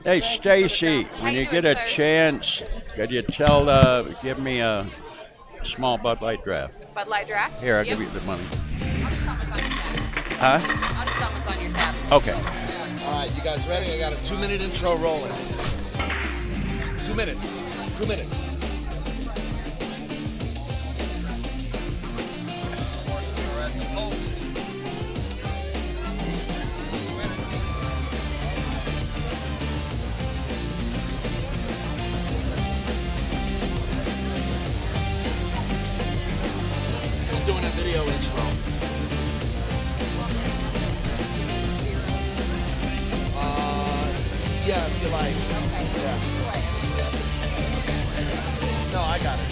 Hey, Stacy, when you get a chance, could you give me a small Bud Light draft? Bud Light draft? Here, I'll Yep. give you the money. I'll just tell what's on your tab. Huh? I'll just tell what's on your tab. Okay. All right, you guys ready? I got a 2-minute intro rolling. 2 minutes. 2 minutes. Just doing a video intro. Yeah, if you like. Yeah. No, I got it.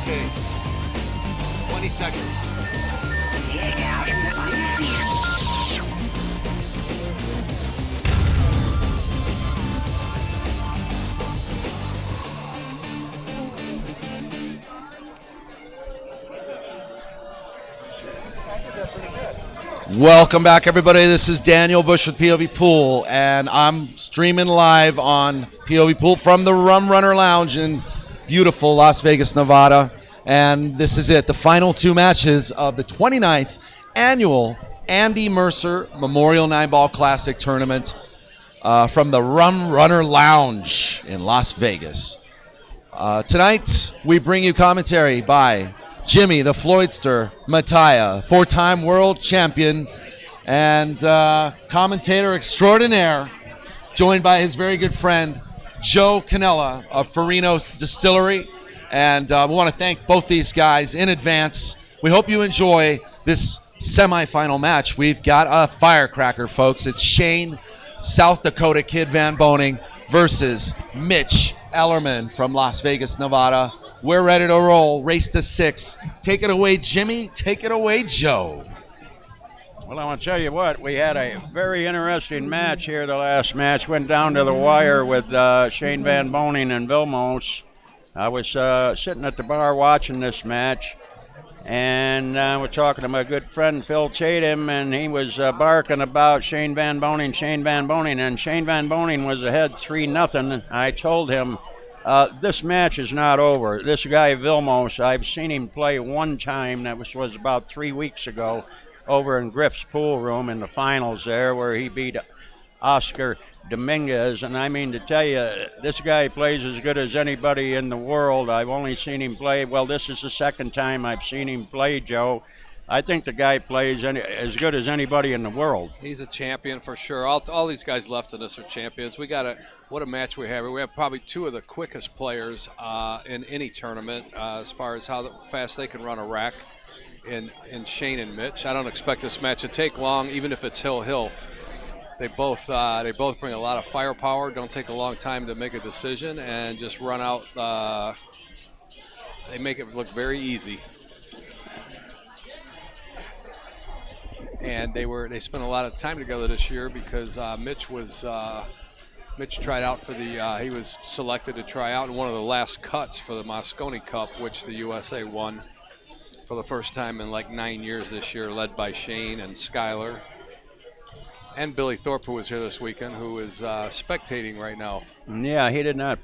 Okay. 20 seconds. Welcome back, everybody. This is Daniel Bush with POVPOOL, and I'm streaming live on POVPOOL from the Rum Runner Lounge in beautiful Las Vegas, Nevada. And this is it, the final two matches of the 29th annual Andy Mercer Memorial 9-Ball Classic Tournament from the Rum Runner Lounge in Las Vegas. Tonight, we bring you commentary by Jimmy the Floydster Mattia, 4-time world champion and commentator extraordinaire, joined by his very good friend Joe Canella of Farino's Distillery. And we want to thank both these guys in advance. We hope you enjoy this semifinal match. We've got a firecracker, folks. It's Shane, South Dakota Kid VanBoening versus Mitch Ellerman from Las Vegas, Nevada. We're ready to roll. Race to 6. Take it away, Jimmy. Take it away, Joe. Well, I want to tell you what, we had a very interesting match here. The last match went down to the wire with Shane VanBoening and Vilmos. I was sitting at the bar watching this match, and we're talking to my good friend Phil Chatham, and he was barking about Shane VanBoening, and Shane VanBoening was ahead 3-0. I told him, this match is not over. This guy Vilmos, I've seen him play one time. That was about 3 weeks ago over in Griff's pool room in the finals there, where he beat Oscar Dominguez. And I mean to tell you, this guy plays as good as anybody in the world. I've only seen him play. Well, this is the second time I've seen him play, Joe. I think the guy plays as good as anybody in the world. He's a champion for sure. All these guys left in us are champions. What a match we have. We have probably two of the quickest players in any tournament as far as how fast they can run a rack in Shane and Mitch. I don't expect this match to take long, even if it's hill-hill. They both bring a lot of firepower, don't take a long time to make a decision, and just run out. They make it look very easy. And they spent a lot of time together this year because Mitch tried out for he was selected to try out in one of the last cuts for the Moscone Cup, which the USA won for the first time in like 9 years this year, led by Shane and Skyler. And Billy Thorpe, who was here this weekend, who is spectating right now. Yeah, he did not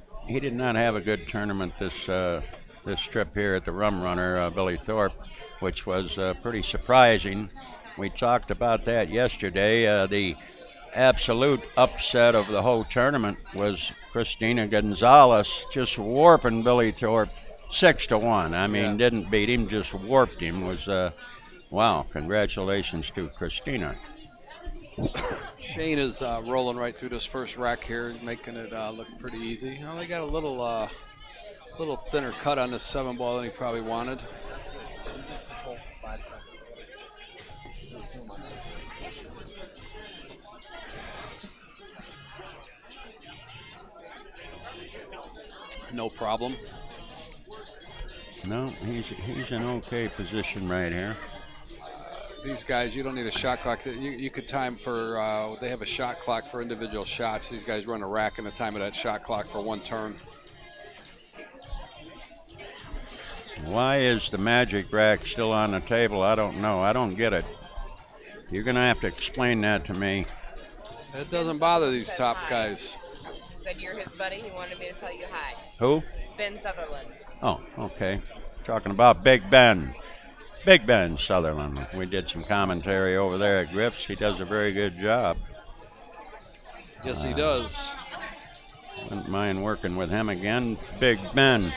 have a good tournament this trip here at the Rum Runner, Billy Thorpe, which was pretty surprising. We talked about that yesterday. The absolute upset of the whole tournament was Christina Gonzalez just warping Billy Thorpe 6-1. I mean, didn't beat him, just warped him. Wow, congratulations to Christina. Shane is rolling right through this first rack here, making it look pretty easy. They got a little A little thinner cut on this 7-ball than he probably wanted. No problem. No, he's in okay position right here. These guys, you don't need a shot clock. You could time for, they have a shot clock for individual shots. These guys run a rack in the time of that shot clock for one turn. Why is the magic rack still on the table? I don't know. I don't get it. You're going to have to explain that to me. It doesn't bother these top guys. He said you're his buddy. He wanted me to tell you hi. Who? Ben Sutherland. Oh, okay. Talking about Big Ben. Big Ben Sutherland. We did some commentary over there at Griff's. He does a very good job. Yes, he does. Wouldn't mind working with him again. Big Ben.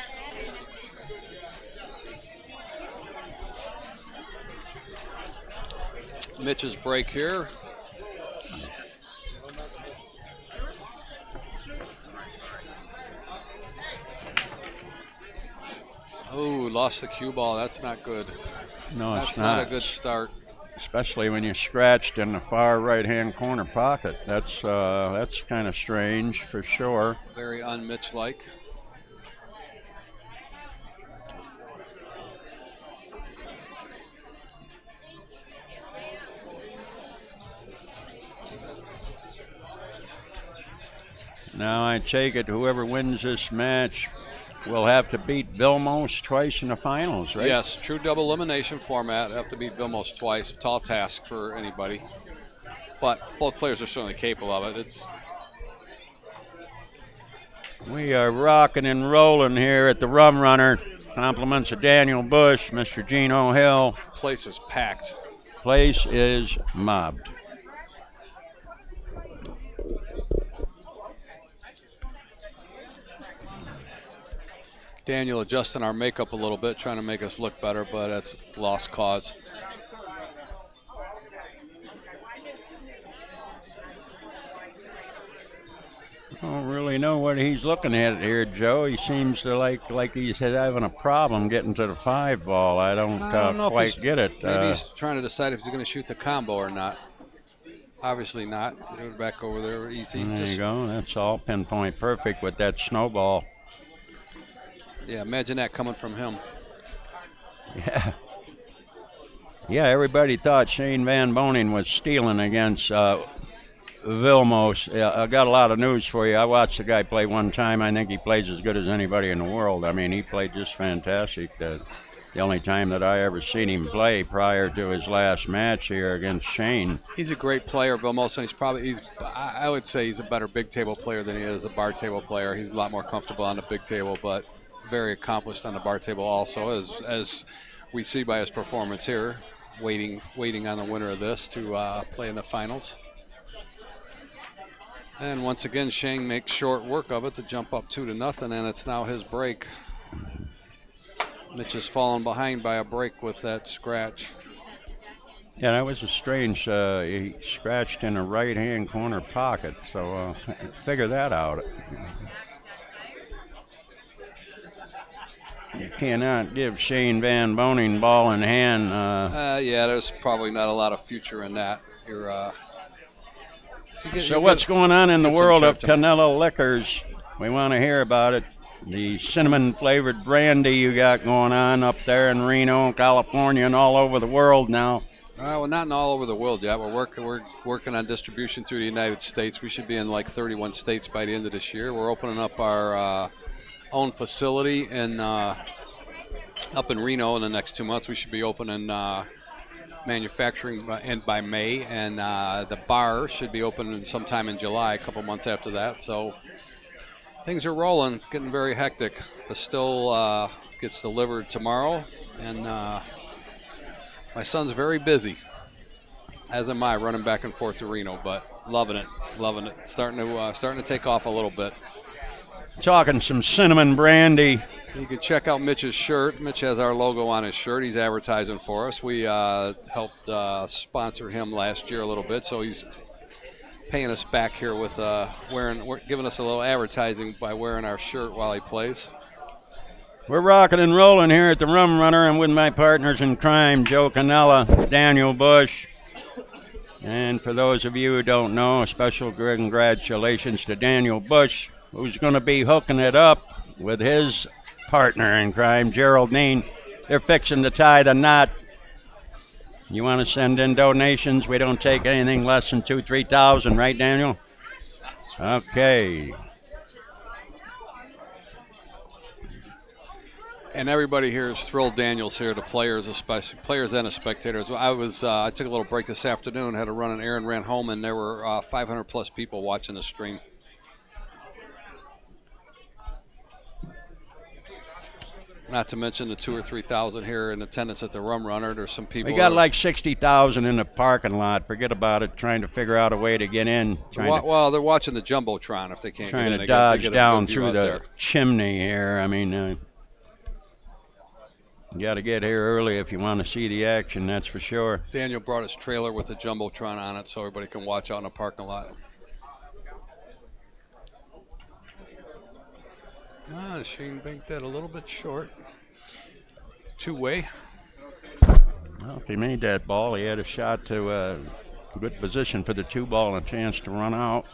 Mitch's break here. Oh, lost the cue ball. That's not good. No, That's it's not a good start. Especially when you're scratched in the far right-hand corner pocket. That's kind of strange for sure. Very un-Mitch-like. Now I take it whoever wins this match will have to beat Vilmos twice in the finals, right? Yes, true double elimination format. Have to beat Vilmos twice. Tall task for anybody. But both players are certainly capable of it. We are rocking and rolling here at the Rum Runner. Compliments of Daniel Bush, Mr. Gino Hill. Place is packed. Place is mobbed. Daniel adjusting our makeup a little bit, trying to make us look better, but that's a lost cause. I don't really know what he's looking at here, Joe. He seems to like he's having a problem getting to the 5-ball. I don't know quite get it. Maybe he's trying to decide if he's going to shoot the combo or not. Obviously not. Go back over there easy. There you go. That's all pinpoint perfect with that snowball. Yeah, imagine that coming from him. Yeah. Yeah, everybody thought Shane VanBoening was stealing against Vilmos. I got a lot of news for you. I watched the guy play one time. I think he plays as good as anybody in the world. I mean, he played just fantastic. The only time that I ever seen him play prior to his last match here against Shane. He's a great player, Vilmos, and I would say he's a better big table player than he is a bar table player. He's a lot more comfortable on the big table, but very accomplished on the bar table also, as we see by his performance here, waiting on the winner of this to play in the finals. And once again, Shane makes short work of it to jump up 2-0, and it's now his break. Mitch has fallen behind by a break with that scratch. Yeah, that was a strange, he scratched in a right-hand corner pocket, so figure that out. You cannot give Shane VanBoening ball in hand. Yeah, there's probably not a lot of future in that. So what's going on in the world of Canelo Liquors? We want to hear about it. The cinnamon-flavored brandy you got going on up there in Reno, California, and all over the world now. Well, not in all over the world yet. We're working on distribution through the United States. We should be in like 31 states by the end of this year. We're opening up our own facility up in Reno in the next 2 months. We should be opening manufacturing by May, and the bar should be opening sometime in July, a couple months after that. So things are rolling, getting very hectic. The still gets delivered tomorrow, and my son's very busy, as am I, running back and forth to Reno, but loving it. Starting to take off a little bit. Talking some cinnamon brandy. You can check out Mitch's shirt. Mitch has our logo on his shirt. He's advertising for us. We helped sponsor him last year a little bit, so he's paying us back here with giving us a little advertising by wearing our shirt while he plays. We're rocking and rolling here at the Rum Runner. I'm with my partners in crime, Joe Cannella, Daniel Bush. And for those of you who don't know, a special congratulations to Daniel Bush, who's going to be hooking it up with his partner in crime, Geraldine. They're fixing to tie the knot. You want to send in donations? We don't take anything less than $2,000-3,000, right, Daniel? Okay. And everybody here is thrilled Daniel's here, the players, especially players and the spectators. I took a little break this afternoon, had to run an errand, ran home, and there were 500 plus people watching the stream. Not to mention the 2,000 or 3,000 here in attendance at the Rum Runner. There's some people. We got like 60,000 in the parking lot. Forget about it. Trying to figure out a way to get in. Well, they're watching the jumbotron if they can't get in. Trying to dodge down through the chimney here. I mean, you got to get here early if you want to see the action. That's for sure. Daniel brought his trailer with the jumbotron on it, so everybody can watch out in the parking lot. Shane banked that a little bit short. Two-way. Well, if he made that ball, he had a shot to a good position for the 2 ball and a chance to run out.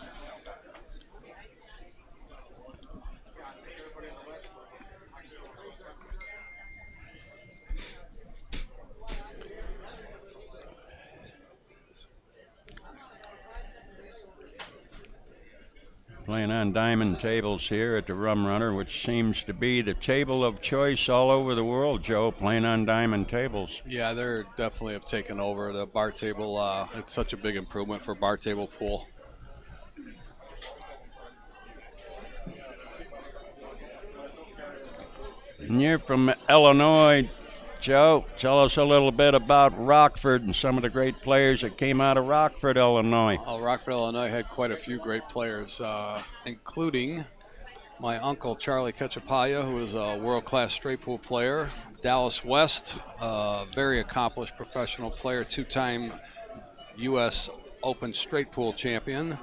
Playing on diamond tables here at the Rum Runner, which seems to be the table of choice all over the world, Joe, playing on diamond tables. Yeah, they're definitely have taken over the bar table. It's such a big improvement for bar table pool. And you're from Illinois, Joe. Tell us a little bit about Rockford and some of the great players that came out of Rockford, Illinois. Oh, Rockford, Illinois had quite a few great players, including my uncle Charlie Ketchapaya, who is a world-class straight pool player. Dallas West, very accomplished professional player, 2-time U.S. Open straight pool champion.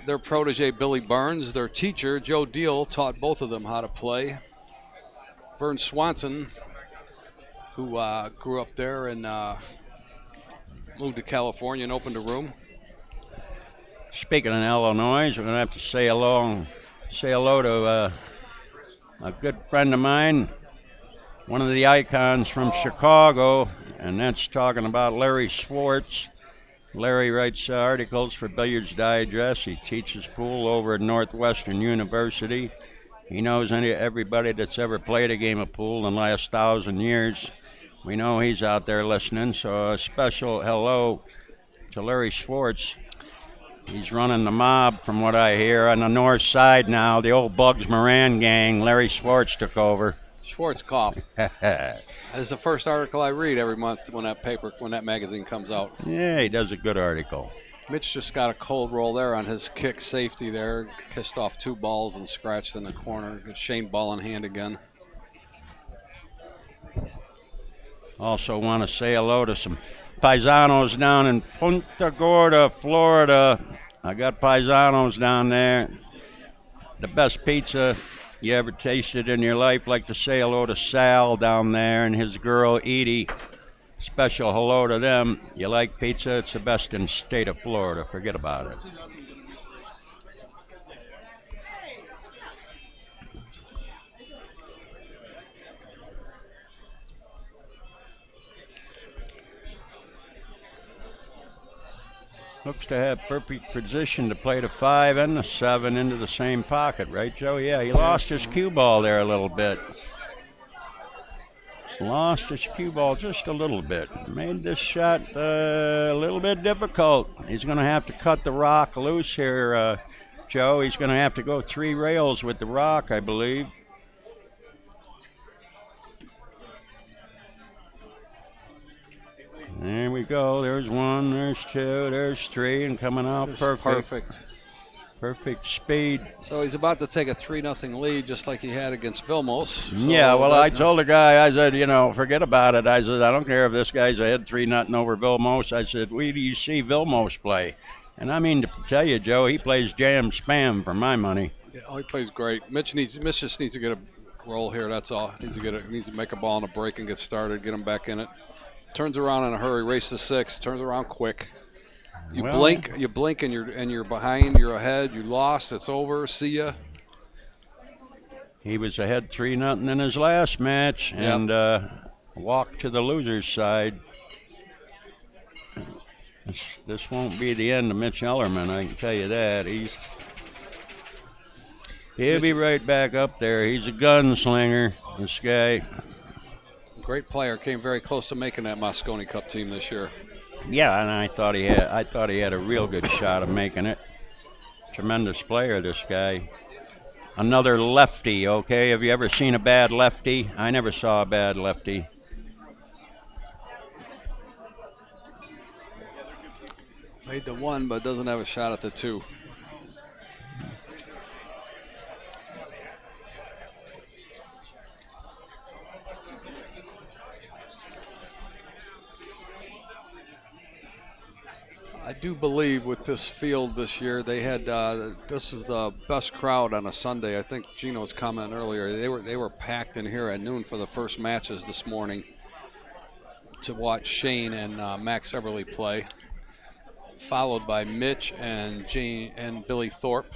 Their protege, Billy Burns, their teacher, Joe Deal, taught both of them how to play. Vern Swanson, who grew up there and moved to California and opened a room. Speaking of Illinois, we're going to have to say hello to a good friend of mine, one of the icons from Chicago, and that's talking about Larry Schwartz. Larry writes articles for Billiards Digest. He teaches pool over at Northwestern University. He knows everybody that's ever played a game of pool in the last 1,000 years. We know he's out there listening, so a special hello to Larry Schwartz. He's running the mob, from what I hear, on the north side now. The old Bugs Moran gang, Larry Schwartz took over. Schwarzkopf. That's the first article I read every month when that magazine comes out. Yeah, he does a good article. Mitch just got a cold roll there on his kick safety there. Kissed off 2 balls and scratched in the corner. Shane ball in hand again. Also want to say hello to some paisanos down in Punta Gorda, Florida. I got paisanos down there. The best pizza you ever tasted in your life. Like to say hello to Sal down there and his girl Edie. Special hello to them. You like pizza? It's the best in the state of Florida. Forget about it. Looks to have perfect position to play the 5 and the 7 into the same pocket, right, Joe? Yeah, he lost his cue ball there a little bit. Lost his cue ball just a little bit. Made this shot a little bit difficult. He's going to have to cut the rock loose here, Joe. He's going to have to go 3 rails with the rock, I believe. There we go. There's 1, there's 2, there's 3, and coming out perfect. Perfect speed. So he's about to take a 3-0 lead, just like he had against Vilmos. So yeah, well, I told the guy, I said, forget about it. I said, I don't care if this guy's ahead 3-0 over Vilmos. I said, where do you see Vilmos play? And I mean to tell you, Joe, he plays jam spam for my money. Yeah, he plays great. Mitch just needs to get roll here. That's all. Needs to make a ball on a break and get started. Get him back in it. Turns around in a hurry. Race to 6. Turns around quick. You blink, and you're behind. You're ahead. You lost. It's over. See ya. He was ahead 3-0 in his last match and walked to the loser's side. This won't be the end of Mitch Ellerman, I can tell you that. He'll be right back up there. He's a gunslinger, this guy. Great player. Came very close to making that Moscone Cup team this year. Yeah, and I thought he had a real good shot of making it. Tremendous player, this guy. Another lefty, okay? Have you ever seen a bad lefty? I never saw a bad lefty. Made the 1, but doesn't have a shot at the 2. I do believe with this field this year, they had this is the best crowd on a Sunday. I think Gino was commenting earlier. They were packed in here at noon for the first matches this morning to watch Shane and Max Everly play, followed by Mitch and Billy Thorpe.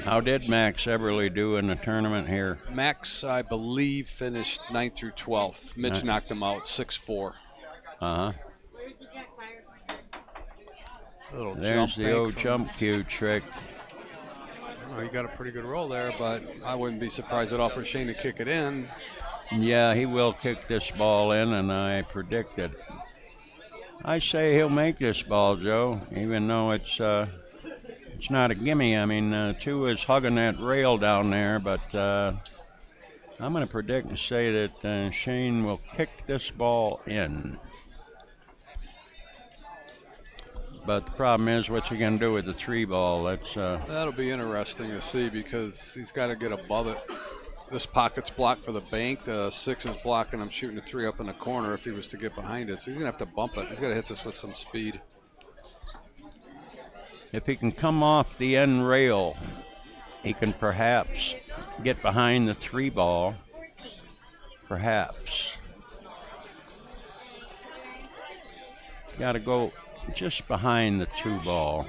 How did Max Everly do in the tournament here? Max, I believe, finished 9th through 12th. Mitch knocked him out 6-4. Uh-huh. Little There's the old jump cue trick. Well, he got a pretty good roll there, but I wouldn't be surprised at all for Shane to kick it in. Yeah, he will kick this ball in, and I predict it. I say he'll make this ball, Joe, even though it's not a gimme. I mean, 2 is hugging that rail down there, but I'm going to predict and say that Shane will kick this ball in. But the problem is, what's he going to do with the 3 ball? That'll be interesting to see because he's got to get above it. This pocket's blocked for the bank. The 6 is blocking him shooting the 3 up in the corner if he was to get behind it. So he's going to have to bump it. He's got to hit this with some speed. If he can come off the end rail, he can perhaps get behind the 3 ball. Perhaps. Got to go just behind the 2 ball.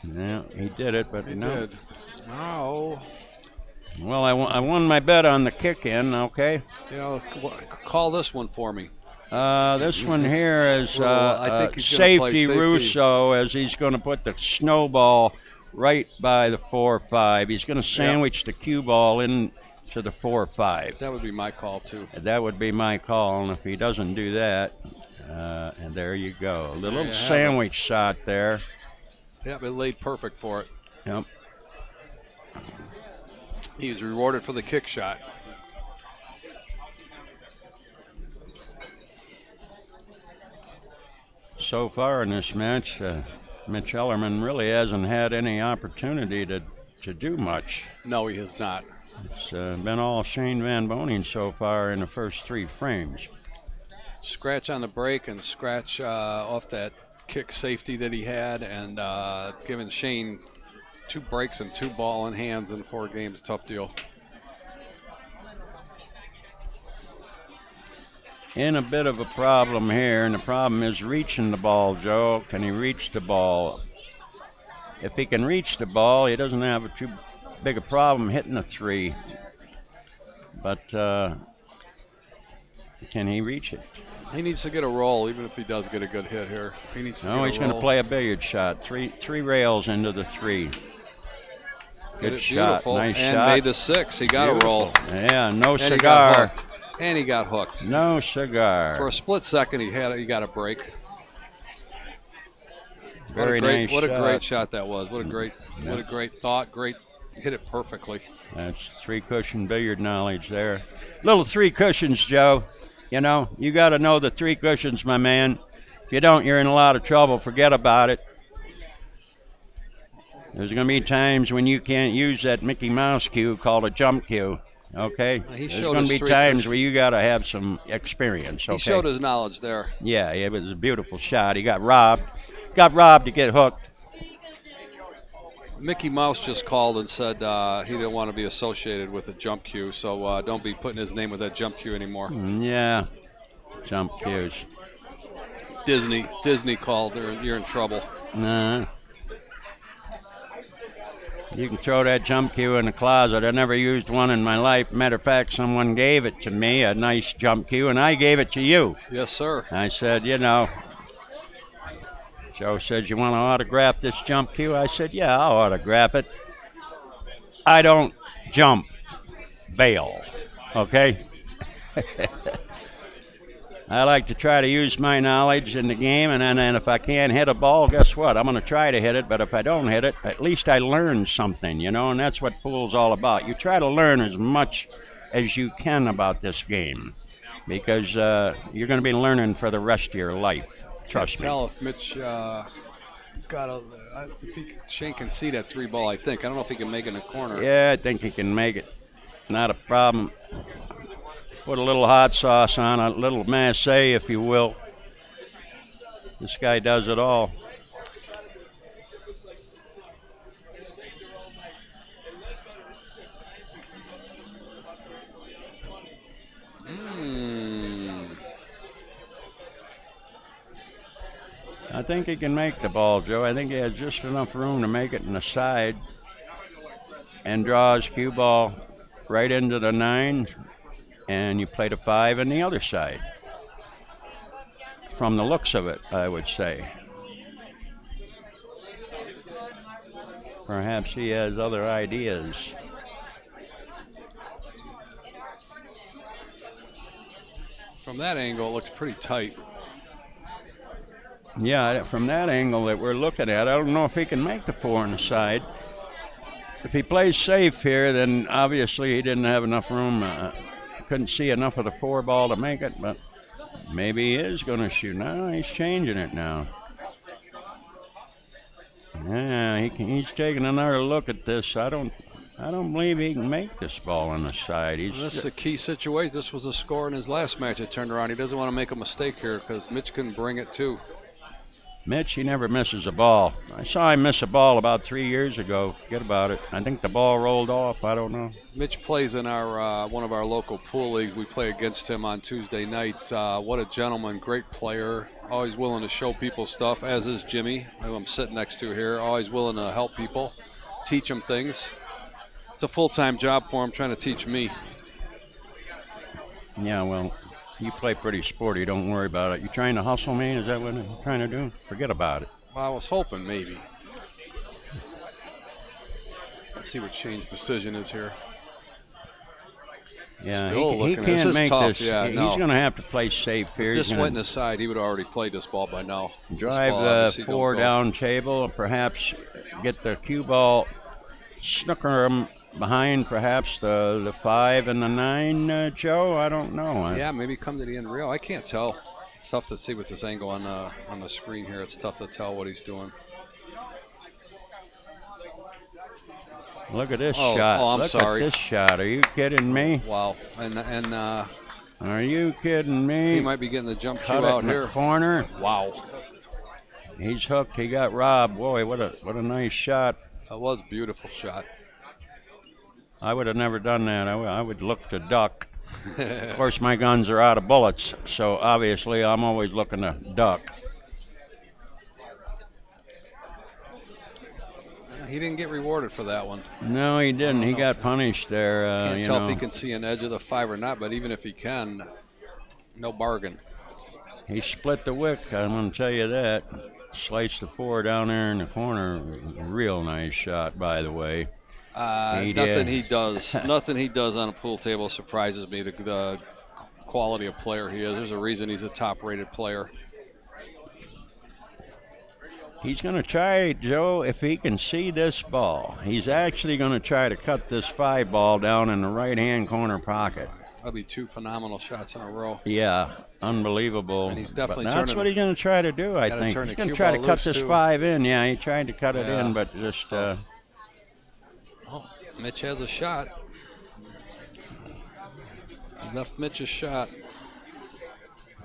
Yeah, he did it, but he no. Did. No. Well, I won my bet on the kick in, okay? You know, call this one for me. This one here is I think he's gonna play safety Russo, as he's going to put the snowball right by the 4-5. He's going to sandwich the cue ball in to the 4-5. That would be my call, too. That would be my call, and if he doesn't do that, and there you go. The little you have sandwich shot there. Yep, it laid perfect for it. Yep. He was rewarded for the kick shot. So far in this match, Mitch Ellerman really hasn't had any opportunity to do much. No, he has not. It's been all Shane VanBoening so far in the first 3 frames. Scratch on the break and scratch off that kick safety that he had, and giving Shane 2 breaks and 2 ball in hands in 4 games. Tough deal. In a bit of a problem here, and the problem is reaching the ball, Joe. Can he reach the ball? If he can reach the ball, he doesn't have too big a problem hitting a 3. But can he reach it? He needs to get a roll, even if he does get a good hit here. He needs to No, get he's a going to roll. play a billiard shot. Three rails into the 3. Good shot. Beautiful. Nice and shot. Made the 6. He got Beautiful. a roll. Yeah, no And cigar. He got hooked. No cigar. For a split second, he got a break. Very nice What a shot. great shot that was. What a great thought. Great, hit it perfectly. That's 3 cushion billiard knowledge there. Little 3 cushions, Joe. You know, you got to know the 3 cushions, my man. If you don't, you're in a lot of trouble. Forget about it. There's going to be times when you can't use that Mickey Mouse cue called a jump cue. Okay? He There's showed going to his be 3 times cushions. where you got to have some experience. Okay? He showed his knowledge there. Yeah, it was a beautiful shot. He got robbed. Got robbed to get hooked. Mickey Mouse just called and said he didn't want to be associated with a jump cue, so don't be putting his name with that jump cue anymore. Yeah, jump cues. Disney called. You're in trouble. You can throw that jump cue in the closet. I never used one in my life. Matter of fact, someone gave it to me, a nice jump cue, and I gave it to you. Yes, sir. I said, you know, Joe said, you want to autograph this jump cue? I said, yeah, I'll autograph it. I don't jump bail, okay? I like to try to use my knowledge in the game, and then if I can't hit a ball, guess what? I'm going to try to hit it, but if I don't hit it, at least I learned something, you know, and that's what pool's all about. You try to learn as much as you can about this game because you're going to be learning for the rest of your life. Trust me. Tell if Mitch Shane can see that 3-ball, I think. I don't know if he can make it in the corner. Yeah, I think he can make it. Not a problem. Put a little hot sauce on, a little massé, if you will. This guy does it all. I think he can make the ball, Joe. I think he has just enough room to make it in the side and draw his cue ball right into the 9, and you play the 5 on the other side. From the looks of it, I would say. Perhaps he has other ideas. From that angle, it looks pretty tight. Yeah, from that angle that we're looking at, I don't know if he can make the 4 on the side. If he plays safe here, then obviously he didn't have enough room. Couldn't see enough of the 4 ball to make it, but maybe he is going to shoot. No, he's changing it now. Yeah, he's taking another look at this. I don't believe he can make this ball on the side. This is a key situation. This was a score in his last match. It turned around. He doesn't want to make a mistake here because Mitch can bring it too. Mitch, he never misses a ball. I saw him miss a ball about 3 years ago. Forget about it. I think the ball rolled off. I don't know. Mitch plays in our one of our local pool leagues. We play against him on Tuesday nights. What a gentleman, great player. Always willing to show people stuff, as is Jimmy, who I'm sitting next to here. Always willing to help people, teach them things. It's a full-time job for him, trying to teach me. Yeah, well, you play pretty sporty. Don't worry about it. You trying to hustle me? Is that what you're trying to do? Forget about it. Well, I was hoping maybe. Let's see what Shane's decision is here. Yeah, Still he looking. This can't is make tough. this. Yeah, He's no. going to have to play safe here. If this He's went in gonna the side, he would have already played this ball by now. drive the 4 down table, perhaps get the cue ball, snooker him behind perhaps the 5 and the 9, Joe. I don't know. Yeah, maybe come to the end rail. I can't tell. It's tough to see with this angle on the screen here. It's tough to tell what he's doing. Look at this shot. Oh, I'm Look sorry. at this shot. Are you kidding me? Wow. And Are you kidding me? he might be getting the jump Cut cue it out in here. the corner. Wow. He's hooked. He got robbed. Boy, what a nice shot. That was a beautiful shot. I would have never done that. I would look to duck. Of course, my guns are out of bullets, so obviously I'm always looking to duck. He didn't get rewarded for that one. No, he didn't. He got punished there. Can't tell if he can see an edge of the 5 or not, but even if he can, no bargain. He split the wick, I'm going to tell you that. Sliced the 4 down there in the corner. Real nice shot, by the way. Nothing he does on a pool table surprises me. The quality of player he is. There's a reason he's a top-rated player. He's going to try, Joe, if he can see this ball. He's actually going to try to cut this 5 ball down in the right-hand corner pocket. That'll be 2 phenomenal shots in a row. Yeah, unbelievable. And he's definitely but that's what he's going to try to do, I think. He's going to try to cut this 5 in. Yeah, he tried to cut it in, but just... Mitch has a shot. He left Mitch a shot.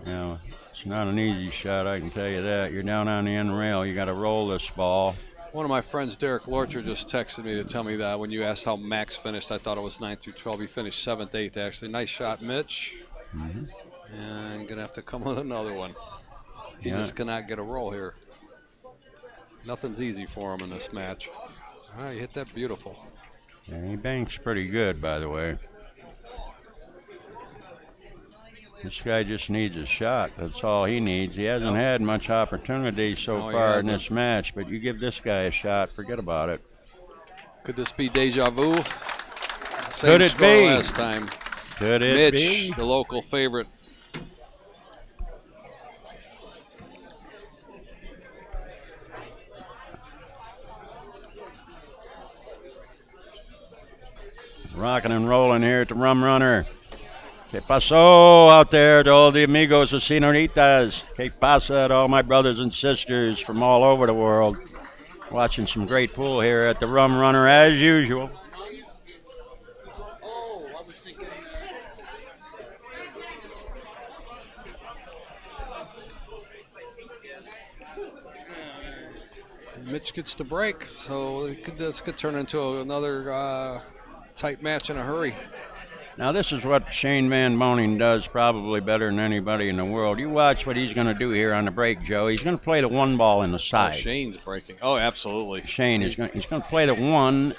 It's not an easy shot, I can tell you that. You're down on the end rail. You got to roll this ball. One of my friends, Derek Lorcher, just texted me to tell me that when you asked how Max finished, I thought it was 9 through 12. He finished 7th, 8th, actually. Nice shot, Mitch. And going to have to come with another one. He just cannot get a roll here. Nothing's easy for him in this match. All right, you hit that beautiful. And he banks pretty good, by the way. This guy just needs a shot. That's all he needs. He hasn't had much opportunity so far in this match, but you give this guy a shot, forget about it. Could this be deja vu? Could it be? Last time. Could it be? Mitch, the local favorite. Rocking and rolling here at the Rum Runner. Que paso out there to all the amigos and senoritas. Que pasa to all my brothers and sisters from all over the world. Watching some great pool here at the Rum Runner as usual. Mitch gets the break, so this could turn into another tight match in a hurry. Now this is what Shane VanBoening does probably better than anybody in the world. You watch what he's going to do here on the break, Joe. He's going to play the one ball in the side. Shane's breaking. Oh, absolutely. Shane is he's going to play the one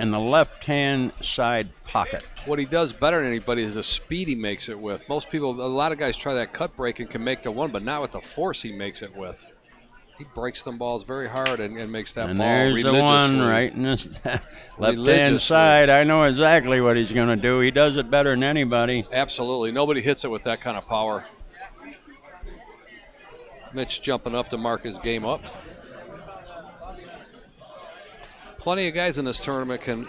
in the left-hand side pocket. What he does better than anybody is the speed he makes it with. Most people, a lot of guys try that cut break and can make the one, but not with the force he makes it with. He breaks them balls very hard and makes that ball religiously. And there's the one right in this left-hand side. I know exactly what he's going to do. He does it better than anybody. Absolutely. Nobody hits it with that kind of power. Mitch jumping up to mark his game up. Plenty of guys in this tournament can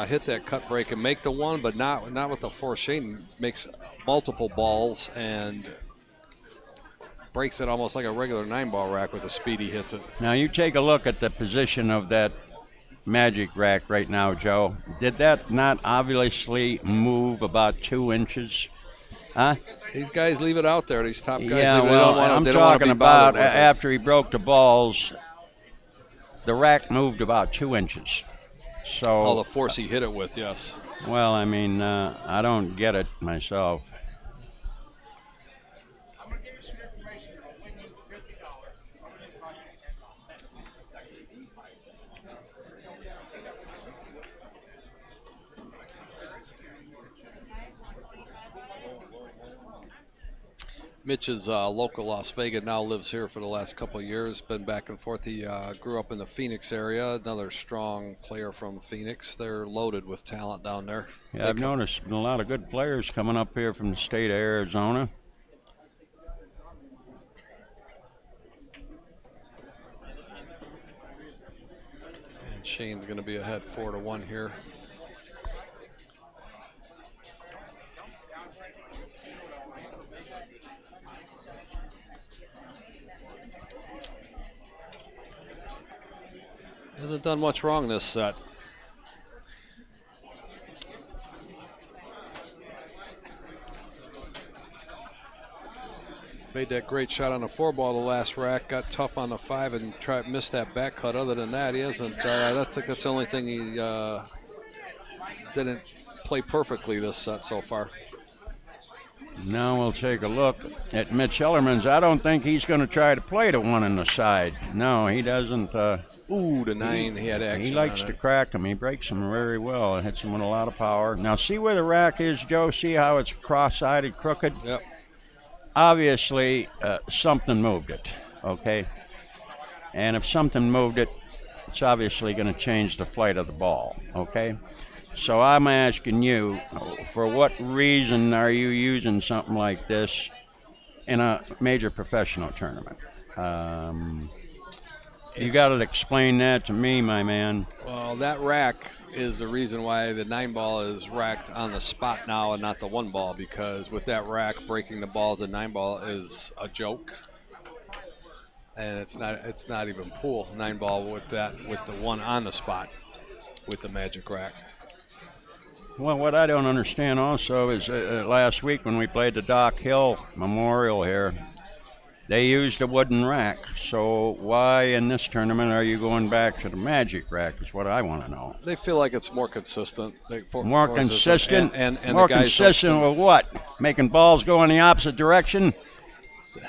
hit that cut break and make the one, but not with the force. Shane makes multiple balls and breaks it almost like a regular 9-ball rack with the speed he hits it. Now you take a look at the position of that magic rack right now, Joe. Did that not obviously move about 2 inches? Huh? These guys leave it out there. These top guys yeah, leave it. Well, I'm talking about after he broke the balls, the rack moved about 2 inches. So all the force he hit it with, yes. Well, I mean, I don't get it myself. Mitch is local Las Vegas, now lives here for the last couple of years, been back and forth. He grew up in the Phoenix area, another strong player from Phoenix. They're loaded with talent down there. Yeah, I've noticed a lot of good players coming up here from the state of Arizona. And Shane's going to be ahead 4-1 here. Hasn't done much wrong this set. Made that great shot on the 4-ball the last rack, got tough on the 5 and missed that back cut. Other than that, he hasn't. I think that's the only thing he didn't play perfectly this set so far. Now we'll take a look at Mitch Ellerman's. I don't think he's going to try to play the one in the side. No, he doesn't. Ooh, the 9, he had action. He likes to crack them. He breaks them very well and hits them with a lot of power. Now see where the rack is, Joe? See how it's cross-sided, crooked? Yep. Obviously, something moved it, okay? And if something moved it, it's obviously going to change the flight of the ball, okay? So I'm asking you, for what reason are you using something like this in a major professional tournament? You got to explain that to me, my man. Well, that rack is the reason why the 9-ball is racked on the spot now and not the 1-ball, because with that rack, breaking the balls at 9-ball is a joke. And it's not even pool 9-ball with the one on the spot with the magic rack. Well, what I don't understand also is last week when we played the Doc Hill Memorial here, they used a wooden rack. So why in this tournament are you going back to the magic rack is what I want to know. They feel like it's more consistent. More consistent? And more the guys consistent with what? Making balls go in the opposite direction?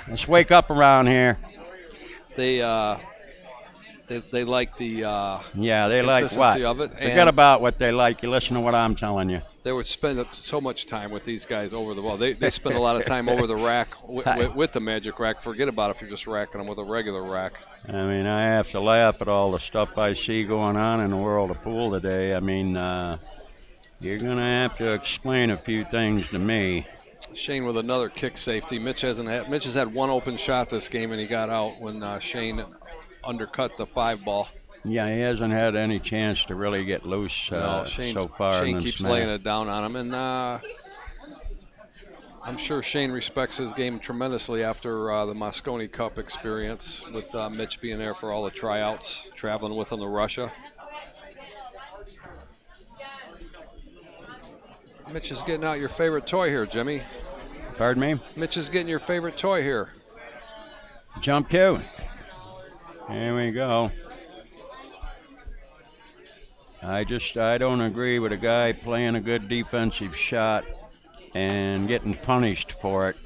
Let's wake up around here. They like the yeah, they like what? of it. Forget about what they like. You listen to what I'm telling you. They would spend so much time with these guys over the ball. They spend a lot of time over the rack with the magic rack. Forget about if you're just racking them with a regular rack. I mean, I have to laugh at all the stuff I see going on in the world of pool today. I mean, you're going to have to explain a few things to me. Shane with another kick safety. Mitch has had one open shot this game, and he got out when Shane undercut the 5 ball. Yeah, he hasn't had any chance to really get loose no, so far. Shane keeps laying it down on him, and I'm sure Shane respects his game tremendously after the Mosconi Cup experience with Mitch being there for all the tryouts, traveling with him to Russia. Mitch is getting out your favorite toy here, Jimmy. Pardon me? Mitch is getting your favorite toy here. Jump cue. Here we go. I don't agree with a guy playing a good defensive shot and getting punished for it.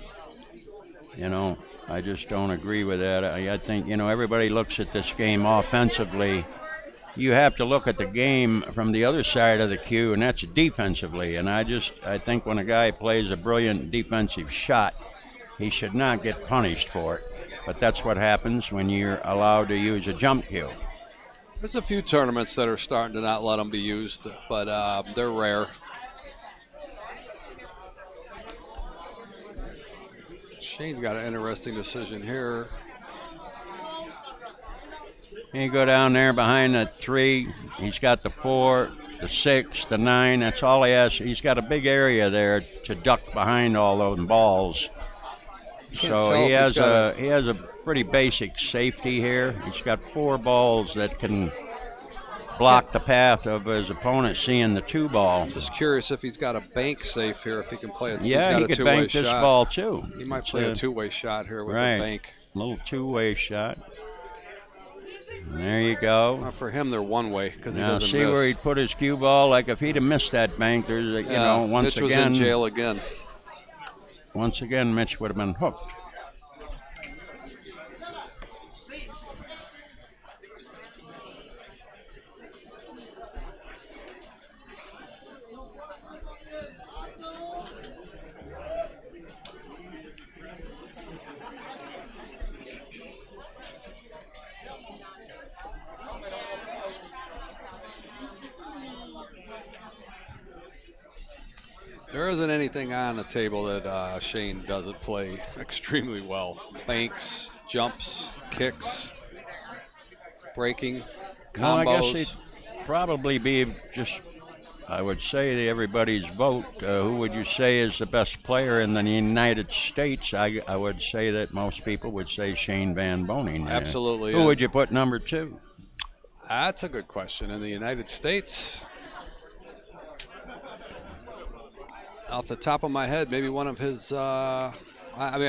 You know, I just don't agree with that. I think, you know, everybody looks at this game offensively. You have to look at the game from the other side of the cue, and that's defensively. And I think when a guy plays a brilliant defensive shot, he should not get punished for it. But that's what happens when you're allowed to use a jump cue. There's a few tournaments that are starting to not let them be used, but they're rare. Shane's got an interesting decision here. You go down there behind the 3. He's got the 4, the 6, the 9. That's all he has. He's got a big area there to duck behind all those balls. So he has a pretty basic safety here. He's got 4 balls that can block the path of his opponent seeing the 2 ball. Just curious if he's got a bank safe here, if he can play it. Yeah, he could bank this ball too. He might play a 2-way shot here with the bank. A little 2-way shot. There you go. Well, for him, they're 1-way because he doesn't miss. Now see where he'd put his cue ball. Like if he'd have missed that bank, there's once Mitch again. was in jail again. Once again, Mitch would have been hooked. There isn't anything on the table that Shane doesn't play extremely well. Banks, jumps, kicks, breaking, combos. Well, I guess it'd probably be just, I would say, everybody's vote. Who would you say is the best player in the United States? I would say that most people would say Shane VanBoening. Absolutely. Who would you put number 2? That's a good question. In the United States, off the top of my head, maybe one of his, I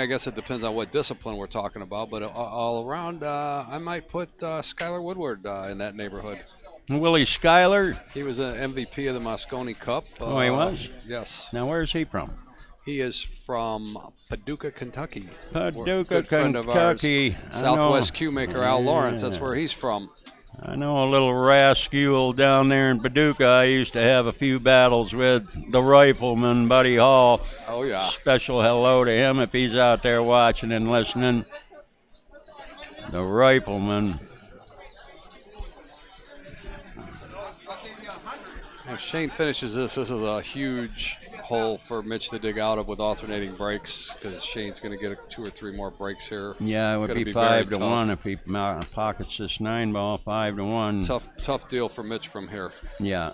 guess it depends on what discipline we're talking about, but all around, I might put Skylar Woodward in that neighborhood. Willie Schuyler? He was an MVP of the Mosconi Cup. Oh, he was? Yes. Now, where is he from? He is from Paducah, Kentucky. Paducah, friend of Kentucky. Ours, Southwest cue maker Al Lawrence. That's where he's from. I know a little rascal down there in Paducah. I used to have a few battles with the rifleman, Buddy Hall. Oh, yeah. Special hello to him if he's out there watching and listening. The rifleman. If Shane finishes this is a huge hole for Mitch to dig out of with alternating breaks because Shane's going to get 2 or 3 more breaks here. Yeah, it would be 5-1 if he pockets this 9 ball. 5-1. Tough deal for Mitch from here. Yeah,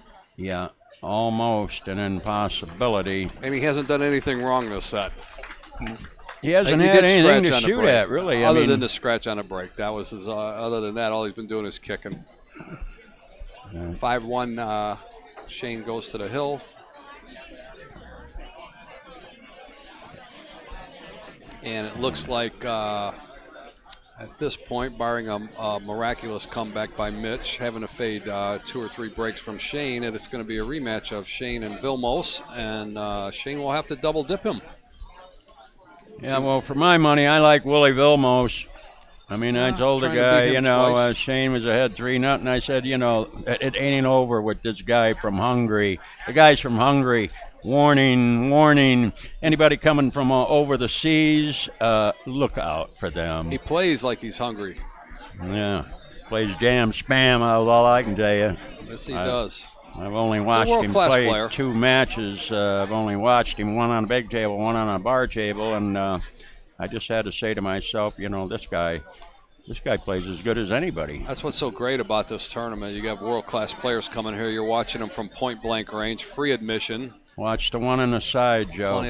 almost an impossibility. And he hasn't done anything wrong this set. He hasn't had anything to shoot at, really. Other than the scratch on a break. That was his. Other than that, all he's been doing is kicking. 5-1. Shane goes to the hill. And it looks like At this point, barring a miraculous comeback by Mitch, having to fade 2 or 3 breaks from Shane, and it's going to be a rematch of Shane and Vilmos, and Shane will have to double dip him. Yeah, well, for my money, I like Willie Vilmos. I mean, I told the trying to guy, beat him twice. Shane was ahead 3-0. I said, it ain't over with this guy from Hungary. The guy's from Hungary. Warning, warning. Anybody coming from over the seas, look out for them. He plays like he's hungry. Yeah, plays jam spam, all I can tell you. Yes, he does. I've only watched him play player. 2 matches. I've only watched him, one on a big table, one on a bar table, and I just had to say to myself, this guy plays as good as anybody. That's what's so great about this tournament. You got world-class players coming here. You're watching them from point-blank range, free admission. Watch the one on the side, Joe.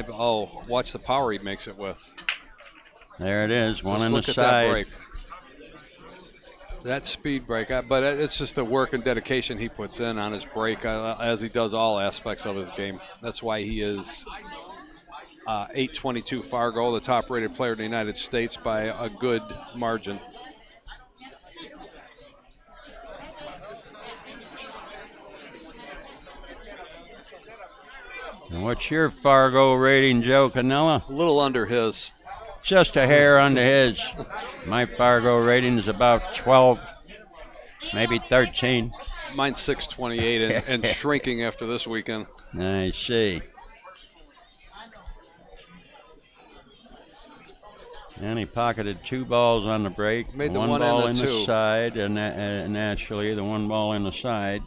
Watch the power he makes it with. There it is, one on the side. Look at that break. That speed break, but it's just the work and dedication he puts in on his break, as he does all aspects of his game. That's why he is 822 Fargo, the top-rated player in the United States by a good margin. And what's your Fargo rating, Joe Canella? A little under his. Just a hair under his. My Fargo rating is about 12, maybe 13. Mine's 628 and shrinking after this weekend. I see. And he pocketed 2 balls on the break. Made the one one ball and in the the two. side, and naturally the 1 ball in the side.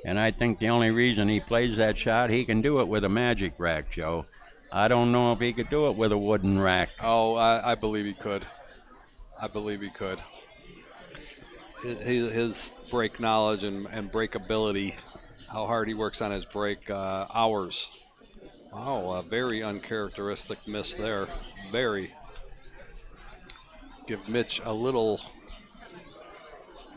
And I think the only reason he plays that shot, he can do it with a magic rack, Joe. I don't know if he could do it with a wooden rack. Oh, I believe he could. I believe he could. His break knowledge and break ability, how hard he works on his break, hours. Wow, a very uncharacteristic miss there. Very. Give Mitch a little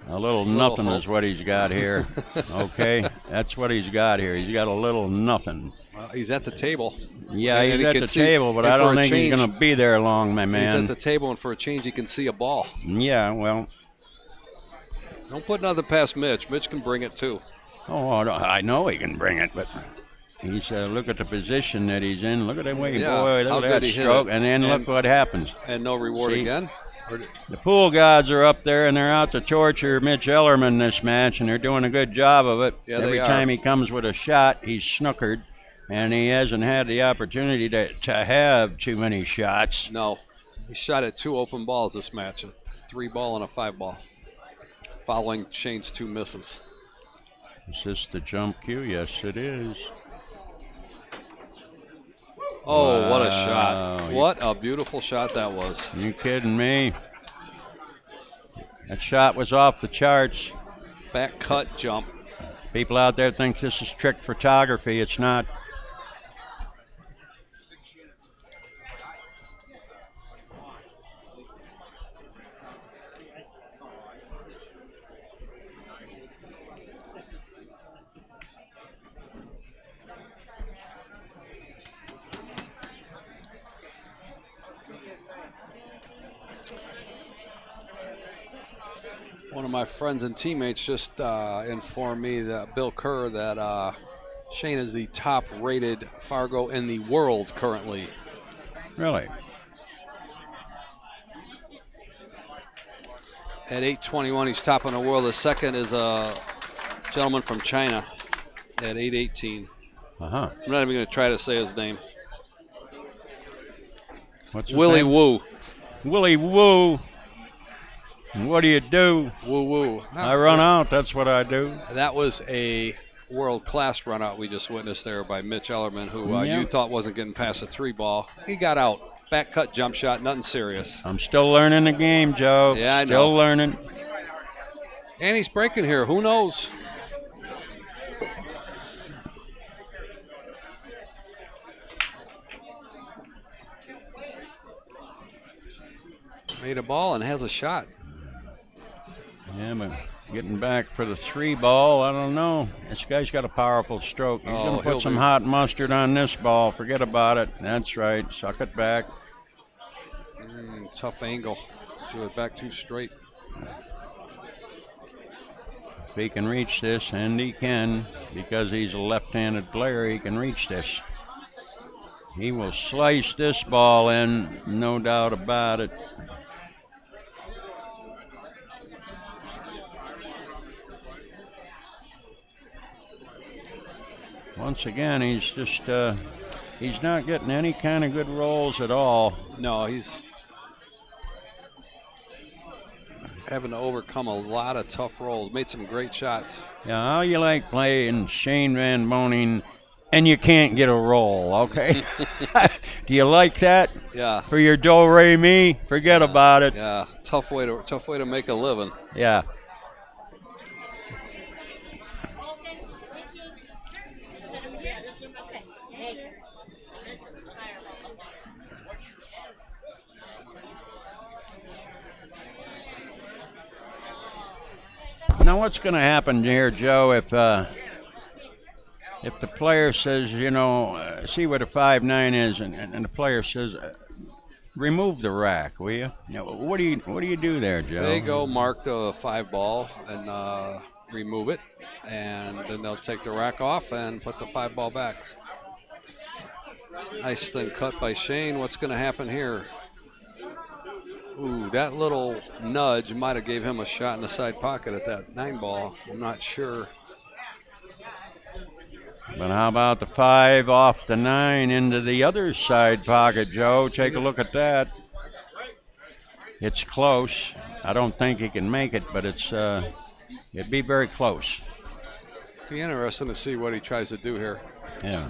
nothing hope. is what he's got here. Okay? That's what he's got here. He's got a little nothing. He's at the table. Yeah, And he's he at can the see- table, but and I for don't a think he's change- going to be there long, my man. He's at the table, and for a change, he can see a ball. Yeah, well. Don't put nothing past Mitch. Mitch can bring it too. Oh, I know he can bring it, but he's look at the position that he's in. Look at that way, Yeah, boy. how Look good at that he hit stroke, it. and then look what happens. And no reward See? again. The pool gods are up there, and they're out to torture Mitch Ellerman this match, and they're doing a good job of it. Yeah, Every they are. time he comes with a shot, he's snookered, and he hasn't had the opportunity to have too many shots. No. He shot at 2 open balls this match, a 3-ball and a 5-ball, following Shane's 2 misses. Is this the jump cue? Yes, it is. Oh, what a Wow. shot. What a beautiful shot that was. You kidding me? That shot was off the charts. Back cut jump. People out there think this is trick photography. It's not. One of my friends and teammates just informed me, that Bill Kerr, that Shane is the top-rated Fargo in the world currently. Really? At 821, he's top in the world. The second is a gentleman from China at 818. Uh-huh. I'm not even going to try to say his name. What's his Willie name? Woo. Willie Woo. And what do you do? Woo woo. I run out. That's what I do. That was a world-class run-out we just witnessed there by Mitch Ellerman, who Yeah. you thought wasn't getting past a 3-ball. He got out. Back cut jump shot, nothing serious. I'm still learning the game, Joe. Yeah, I know. Still learning. And he's breaking here. Who knows? Made a ball and has a shot. Yeah, but getting back for the 3-ball, I don't know. This guy's got a powerful stroke. He's going to he'll put some be- hot mustard on this ball. Forget about it. That's right. Suck it back. Tough angle. Drew it back too straight. If he can reach this, and he can, because he's a left-handed player, he can reach this. He will slice this ball in, no doubt about it. Once again, he's just, he's not getting any kind of good rolls at all. No, he's having to overcome a lot of tough rolls. Made some great shots. Yeah, how you like playing Shane VanBoening and you can't get a roll, okay? Do you like that? Yeah. For your do-re-mi? Forget about it. Yeah, tough way to make a living. Yeah. Now, what's going to happen here, Joe, if the player says, you know, see what a 5'9" is, and the player says, remove the rack, will you? You know, what do you do there, Joe? They go mark the 5 ball and remove it, and then they'll take the rack off and put the 5 ball back. Nice thin cut by Shane. What's going to happen here? Ooh, that little nudge might have gave him a shot in the side pocket at that 9 ball. I'm not sure. But how about the 5 off the 9 into the other side pocket, Joe? Take a look at that. It's close. I don't think he can make it, but it'd be very close. Be interesting to see what he tries to do here. Yeah.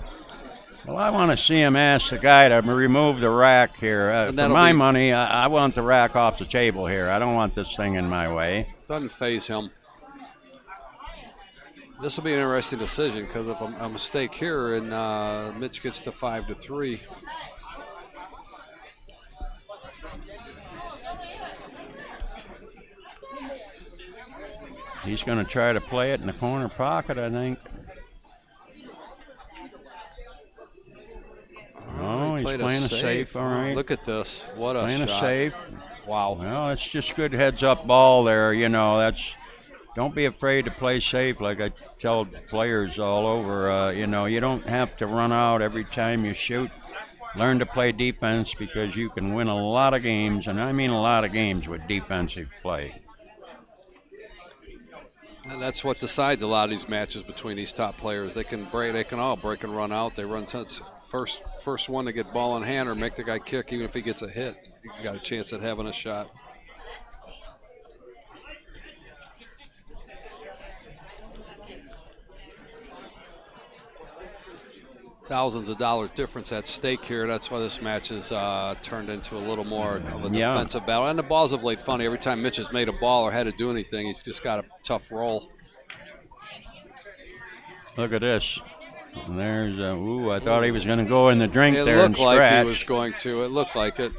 Well, I want to see him ask the guy to remove the rack here. For my money, I want the rack off the table here. I don't want this thing in my way. Doesn't faze him. This will be an interesting decision because if a mistake here and Mitch gets to 5-3. He's going to try to play it in the corner pocket, I think. Oh, he's playing a safe, all right. Look at this. What a playing shot. A safe. Wow. Well, it's just good heads-up ball there. You know, don't be afraid to play safe like I tell players all over. You know, you don't have to run out every time you shoot. Learn to play defense because you can win a lot of games, and I mean a lot of games with defensive play. And that's what decides a lot of these matches between these top players. They can all break and run out. They run tons. First one to get ball in hand or make the guy kick, even if he gets a hit, you got a chance at having a shot. Thousands of dollars difference at stake here. That's why this match is turned into a little more of a defensive battle. And the balls have laid funny. Every time Mitch has made a ball or had to do anything, he's just got a tough roll. Look at this. And there's I thought he was going to go in the drink there and scratch. It looked like he was going to. It looked like it.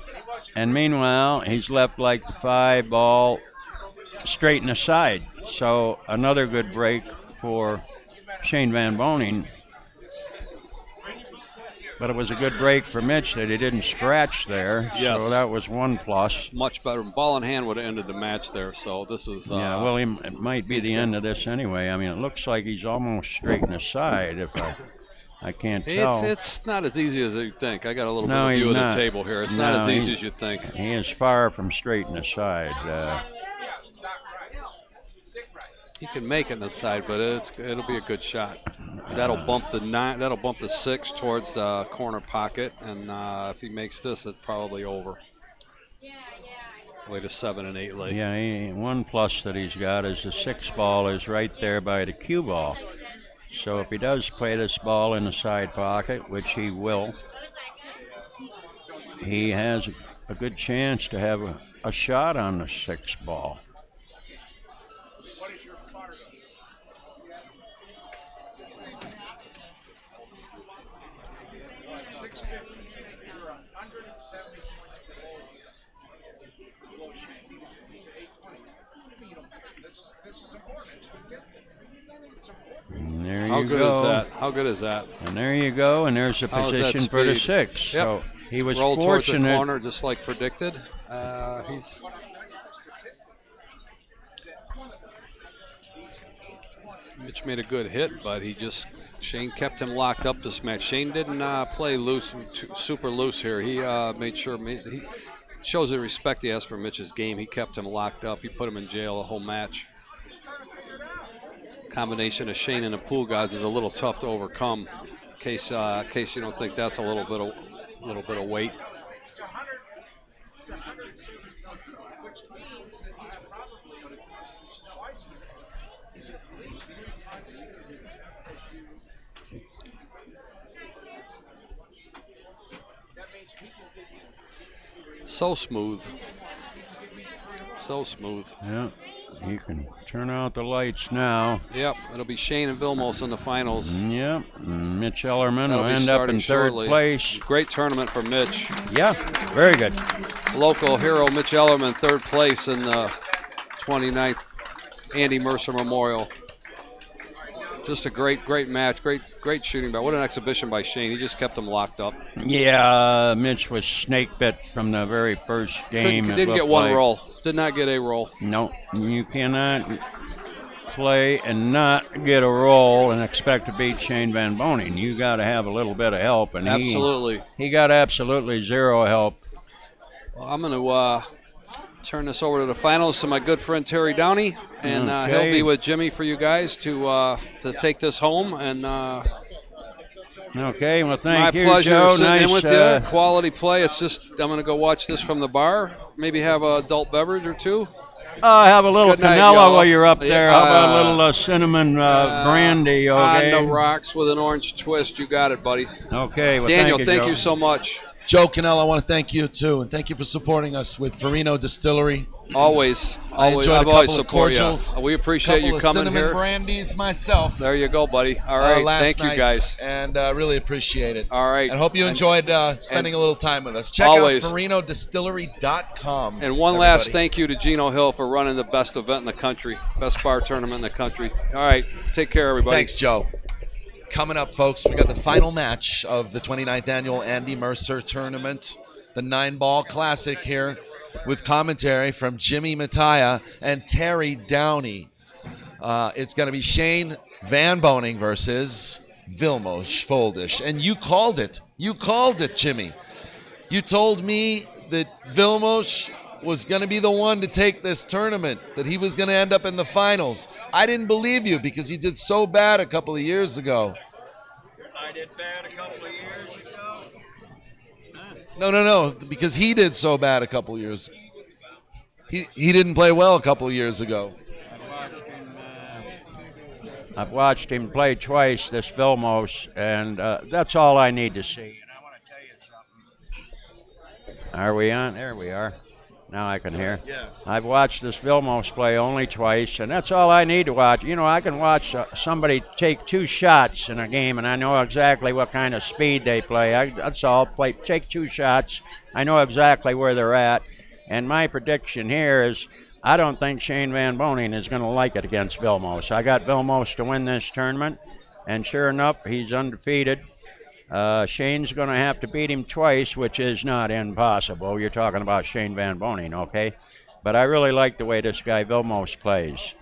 And meanwhile, he's left like the 5 ball straight in the side. So another good break for Shane VanBoening. But it was a good break for Mitch that he didn't scratch there. Yes. So that was one plus. Much better. Ball in hand would have ended the match there. So this is. Yeah, well, it might be the end of this anyway. I mean, it looks like he's almost straight in the side if I can't tell. It's not as easy as you think. I got a little bit of view of the table here. It's not as easy as you think. He is far from straight in the side. He can make it in the side, but it'll be a good shot. That'll bump the 9. That'll bump the 6 towards the corner pocket, and if he makes this, it's probably over. Way to 7 and 8 late. Yeah, one plus that he's got is the 6 ball is right there by the cue ball. So if he does play this ball in the side pocket, which he will, he has a good chance to have a shot on the 6 ball. And there you go. How good is that? And there you go. And there's a position for the 6. Yep. So he was Rolled fortunate. Towards the corner just like predicted. Mitch made a good hit, but Shane kept him locked up this match. Shane didn't play loose, super loose here. He made sure he shows the respect he has for Mitch's game. He kept him locked up. He put him in jail the whole match. Combination of Shane and the pool gods is a little tough to overcome. In case you don't think that's a little bit of weight. So smooth. So smooth. Yeah, you can turn out the lights now. Yep, it'll be Shane and Vilmos in the finals. Yep, Mitch Ellerman That'll will be end up in shortly. third place. Great tournament for Mitch. Yeah, very good. Local hero Mitch Ellerman, third place in the 29th Andy Mercer Memorial. Just a great match, great shooting. But what an exhibition by Shane. He just kept them locked up. Yeah, Mitch was snake bit from the very first game. Didn't get one roll. Did not get a roll. No, you cannot play and not get a roll and expect to beat Shane VanBoening. You got to have a little bit of help, and absolutely, he got absolutely zero help. Well, I'm going to turn this over to the finals to my good friend Terry Downey, and he'll be with Jimmy for you guys to take this home. And okay, well, thank you, my pleasure Joe. sitting Nice, in with you. Quality play. It's just I'm going to go watch this from the bar. Maybe have an adult beverage or two. Have a little Good night, Canela y'all. while you're up there. How about a little cinnamon brandy? Okay. On the rocks with an orange twist. You got it, buddy. Okay. Well, Daniel, thank you so much. Joe Canella, I want to thank you too, and thank you for supporting us with Farino Distillery. Always. I enjoyed I've a always couple of support cordials. you. We appreciate you coming cinnamon here. brandies myself. There you go, buddy. All right. Last Thank night, you, guys. And really appreciate it. All right. And hope you enjoyed spending a little time with us. Check always. out FarinoDistillery.com. And one last thank you to Gino Hill for running the best event in the country, best bar tournament in the country. All right. Take care, everybody. Thanks, Joe. Coming up, folks, we got the final match of the 29th annual Andy Mercer tournament, the 9-ball classic here, with commentary from Jimmy Mattia and Terry Downey. It's going to be Shane VanBoening versus Vilmos Foldish. And you called it. You called it, Jimmy. You told me that Vilmos was going to be the one to take this tournament, that he was going to end up in the finals. I didn't believe you because he did so bad a couple of years ago. I did bad a couple of years ago. No, because he did so bad a couple years. He didn't play well a couple years ago. I've watched him play twice, this Vilmos, and that's all I need to see. And I want to tell you something. Are we on? There we are. Now I can hear. Yeah. I've watched this Vilmos play only twice, and that's all I need to watch. You know, I can watch somebody take 2 shots in a game, and I know exactly what kind of speed they play. That's all. Take 2 shots. I know exactly where they're at. And my prediction here is I don't think Shane VanBoening is going to like it against Vilmos. I got Vilmos to win this tournament, and sure enough, he's undefeated. Shane's going to have to beat him twice, which is not impossible. You're talking about Shane VanBoening, okay? But I really like the way this guy Vilmos plays.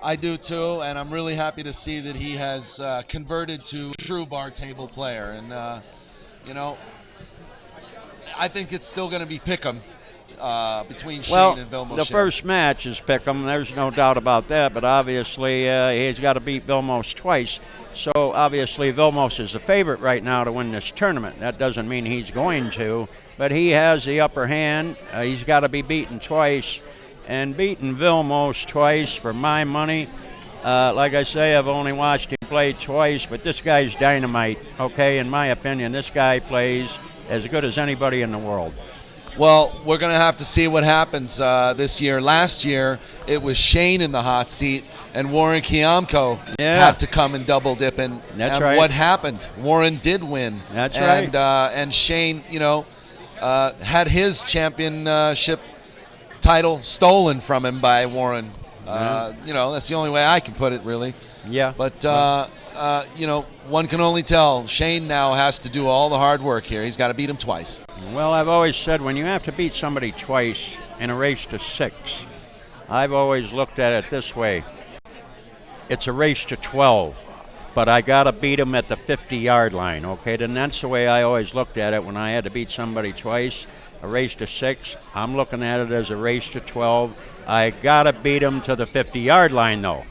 I do too, and I'm really happy to see that he has converted to a true bar table player. And, I think it's still going to be pick'em between Shane and Vilmos. The first match is pick'em. There's no doubt about that, but obviously he's got to beat Vilmos twice. So obviously Vilmos is the favorite right now to win this tournament. That doesn't mean he's going to, but he has the upper hand. He's got to be beaten twice, and beating Vilmos twice for my money. Like I say, I've only watched him play twice, but this guy's dynamite. Okay, in my opinion, this guy plays as good as anybody in the world. Well, we're going to have to see what happens this year. Last year, it was Shane in the hot seat, and Warren Kiamko had to come and double dip. And right. What happened? Warren did win. That's right. And Shane, had his championship title stolen from him by Warren. That's the only way I can put it, really. Yeah. But, one can only tell. Shane now has to do all the hard work here. He's got to beat him twice. Well, I've always said when you have to beat somebody twice in a race to 6, I've always looked at it this way. it's a race to 12. But I got to beat him at the 50-yard line, okay? Then that's the way I always looked at it when I had to beat somebody twice. A race to 6, I'm looking at it as a race to 12. I got to beat him to the 50-yard line, though.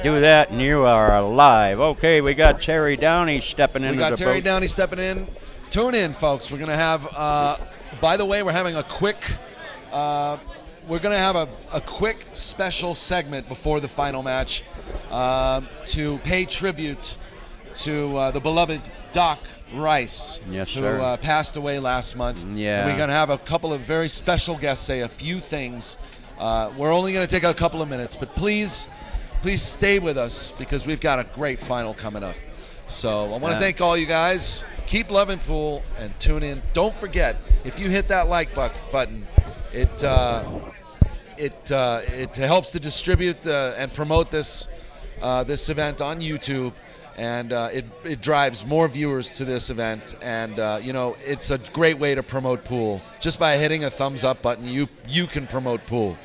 Do that and you are alive. Okay, we got Terry Downey stepping into the boat. We got Terry Downey stepping in. Tune in, folks. We're going to have, by the way, we're having a quick... we're going to have a quick special segment before the final match to pay tribute to the beloved Doc Rice, yes, who sir. passed away last month. Yeah. And we're going to have a couple of very special guests say a few things. We're only going to take a couple of minutes, but please stay with us because we've got a great final coming up. So I want to thank all you guys. Keep loving pool and tune in. Don't forget, if you hit that like button, it helps to distribute and promote this event on YouTube, and it drives more viewers to this event. And it's a great way to promote pool. Just by hitting a thumbs up button, you can promote pool.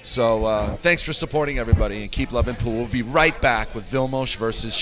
So thanks for supporting everybody, and keep loving pool. We'll be right back with Vilmos versus